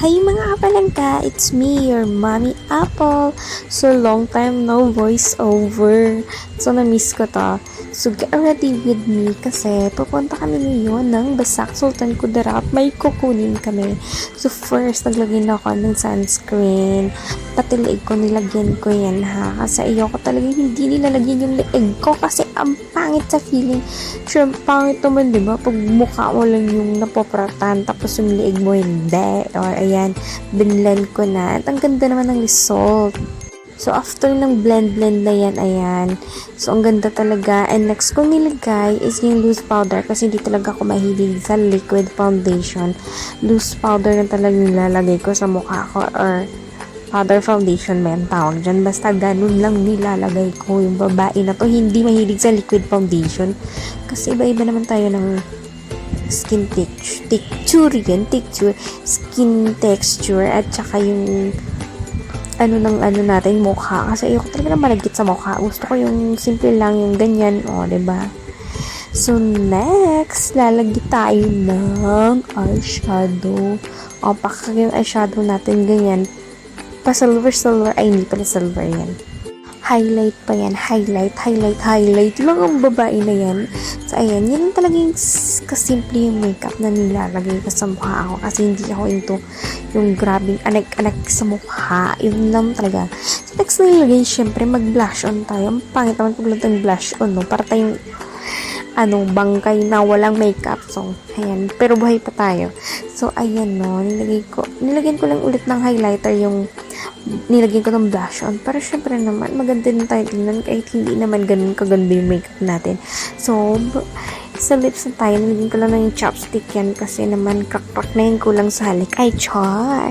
Hi mga kapalangga, it's me, your mommy Apple. So long time no voice over. So na-miss ko to. So get ready with me kasi pupunta kami ngayon ng Basak Sultan Kudarat. May kukunin kami. So first, naglagay na ako ng sunscreen. Pati leeg ko, nilagyan ko yan ha. Kasi ayoko talaga hindi nilalagyan yung leeg ko kasi ang pangit sa feeling. Sure, pangit naman diba? Pag mukha mo lang yung napopratan tapos yung leeg mo hindi. Or ayan, binlend ko na. At ang ganda naman ng result. So, after ng blend na yan, ayan. So, ang ganda talaga. And next kong nilagay is yung loose powder kasi hindi talaga ako mahilig sa liquid foundation. Loose powder na talaga nilalagay ko sa mukha ko or powder foundation may tawag dyan. Basta ganun lang nilalagay ko. Yung babae na to, hindi mahilig sa liquid foundation. Kasi iba-iba naman tayo ng skin texture yan, skin texture at saka yung natin mukha kasi ayoko talaga na malagkit sa mukha, gusto ko yung simple lang yung ganyan, diba? So next, lalagyan tayo ng eyeshadow. Pakaka yung eyeshadow natin ganyan pa silver, ay hindi pala silver yan, highlight pa yan, highlight lang ang babae na yan. So ayan, yan talaga yung kasimple yung makeup na nilalagay ko sa mukha ako kasi hindi ako into yung grabing anak sa mukha, yun lang talaga. So next na nilagay, syempre mag blush on tayo. Ang pangit naman pag lang blush on, no? Para tayong bangkay na walang makeup. So ayan, pero buhay pa tayo. So ayan, no, nilagyan ko lang ulit ng highlighter yung nilagyan ko ng blush on para syempre naman maganda din tayo tingnan kahit hindi naman ganun kaganda yung makeup natin. So sa lips na tayo, nilagyan ko lang ng chopstick yan kasi naman crack na yung kulang sa halik. Ay, char!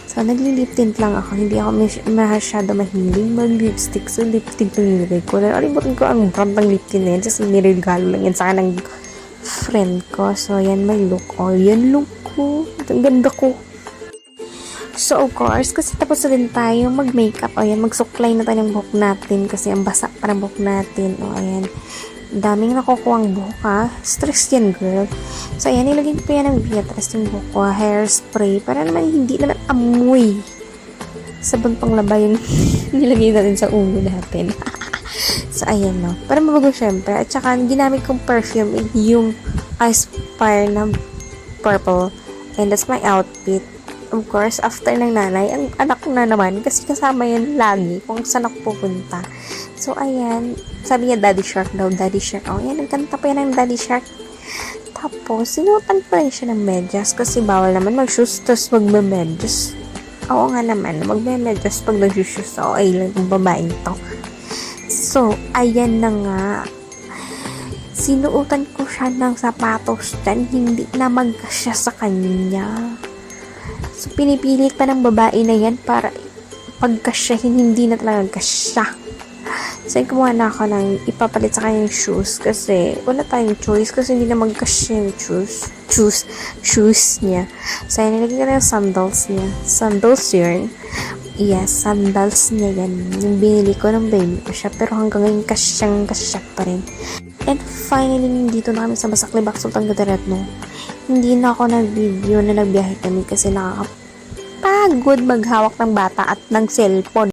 So nagli-lip tint lang ako, hindi ako masyado mahilig mag-lipstick. So lipstick lang nilagay ko. Nalimutan ko ang brand ng lip tint na yan kasi niregalo lang yan sa akin ng friend ko. So yan, may look. Yan look ko. Ang ganda ko. So, of course, kasi tapos na din tayo mag-makeup. Ayan, magsuklay na tayo ng buhok natin kasi ang basa pa ng buhok natin. Ayan. Daming nakukuha ang buhok, ha? Stress yan, girl. So, ayan, nilagay ko pa yan ng Beatrice yung buhok ko. Hairspray. Para naman hindi naman amoy. Sabon pang labay yung nilagay natin sa ulo natin. So, ayan, no? Para mabago, syempre. At saka, ginamit kong perfume yung Aspire na purple. And that's my outfit. Of course, after ng nanay, ang anak na naman, kasi kasama yan lagi kung saan ako pupunta. So, ayan, sabi niya, Daddy Shark daw, Daddy Shark. Ayan, nagkanta pa yan ng Daddy Shark. Tapos, sinuotan pa rin siya ng medyas, kasi bawal naman mag-shoes, tapos magme-medyas. Oo nga naman, magme-medyas pag nag-shoes. Ay lang yung babaeng to. So, ayan na nga. Sinuotan ko siya ng sapatos dyan, hindi na mag-siya sa kanya. So, pinipilit pa ng babae na yan para pagkasyahin, hindi na talaga kasya. So, kumuha na ako ng ipapalit sa kanyang shoes kasi wala tayong choice kasi hindi na magkasya yung shoes niya. So, nilagay ko na yung sandals niya. Sandals yun. Yes, sandals niya yan. Yung binili ko ng baby ko siya pero hanggang ngayon kasyang-kasya pa rin. And finally, dito na kami sa Basak Sultan Kudarat, no? Hindi na ako nag-video na nagbiyahe kami kasi nakakapagod maghawak ng bata at ng cellphone.